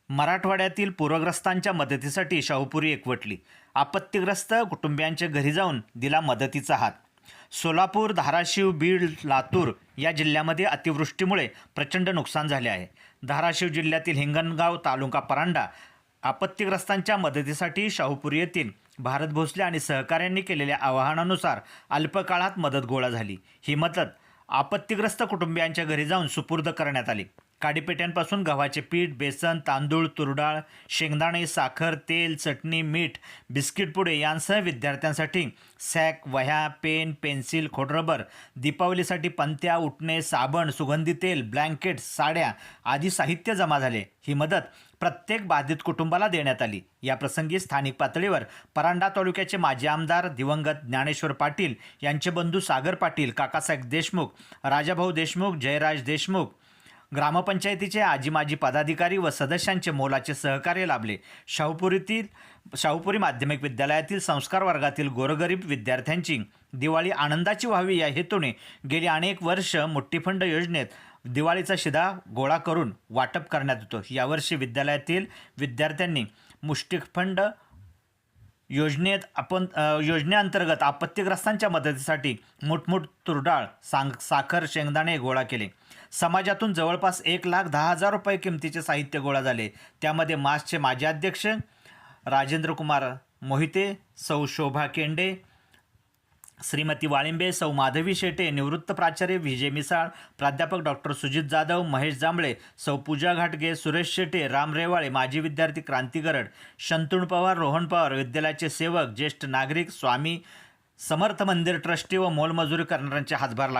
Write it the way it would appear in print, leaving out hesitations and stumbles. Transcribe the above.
मराठवाड्यातील पूरग्रस्तांच्या मदतीसाठी शाहूपुरी एकवटली. आपत्तीग्रस्त कुटुंबियांच्या घरी जाऊन दिला मदतीचा हात. सोलापूर, धाराशिव, बीड, लातूर या जिल्ह्यामध्ये अतिवृष्टीमुळे प्रचंड नुकसान झाले आहे. धाराशिव जिल्ह्यातील हिंगणगाव तालुका परांडा आपत्तीग्रस्तांच्या मदतीसाठी शाहूपुरी येथील भारत भोसले आणि सहकाऱ्यांनी केलेल्या आवाहनानुसार अल्पकाळात मदत गोळा झाली. ही मदत आपत्तीग्रस्त कुटुंबियांच्या घरी जाऊन सुपूर्द करण्यात आली. काडीपेट्यांपासून गव्हाचे पीठ, बेसन, तांदूळ, तुरडाळ, शेंगदाणे, साखर, तेल, चटणी, मीठ, बिस्किट पुडे यांसह विद्यार्थ्यांसाठी सॅक, वह्या, पेन, पेन्सिल, खोडरबर, दीपावलीसाठी पंत्या, उटणे, साबण, सुगंधी तेल, ब्लँकेट, साड्या आदी साहित्य जमा झाले. ही मदत प्रत्येक बाधित कुटुंबाला देण्यात आली. या प्रसंगी स्थानिक पातळीवर परांडा तालुक्याचे माजी आमदार दिवंगत ज्ञानेश्वर पाटील यांचे बंधू सागर पाटील, काकासाहेब देशमुख, राजाभाऊ देशमुख, जयराज देशमुख, ग्रामपंचायतीचे आजी माजी पदाधिकारी व सदस्यांचे मोलाचे सहकार्य लाभले. शाहूपुरी माध्यमिक विद्यालयातील संस्कार वर्गातील गोरगरीब विद्यार्थ्यांची दिवाळी आनंदाची व्हावी या हेतूने गेली अनेक वर्ष मुठ्ठीफंड योजनेत दिवाळीचा शिधा गोळा करून वाटप करण्यात येतो. यावर्षी विद्यालयातील विद्यार्थ्यांनी मुठ्ठीफंड योजनेअंतर्गत आपत्तीग्रस्तांच्या मदतीसाठी मुठमुठ तुरडाळ, साखर, शेंगदाणे गोळा केले. समाजातून जवळपास 1,10,000 रुपये किमतीचे साहित्य गोळा झाले. त्यामध्ये मासचे माजी अध्यक्ष राजेंद्र कुमार मोहिते, सौ शोभा केंडे, श्रीमती वाळिंबे, सौ माधवी शेटे, निवृत्त प्राचार्य विजय मिसाळ, प्राध्यापक डॉक्टर सुजित जाधव, महेश जांभळे, सौ पूजा घाटगे, सुरेश शेटे, राम रेवाळे, माजी विद्यार्थी क्रांती गरड, शंतनू पवार, रोहन पवार, विद्यालयाचे सेवक, ज्येष्ठ नागरिक, स्वामी समर्थ मंदिर ट्रस्टी व मोलमजुरी करणाऱ्यांचे हातभार लागले.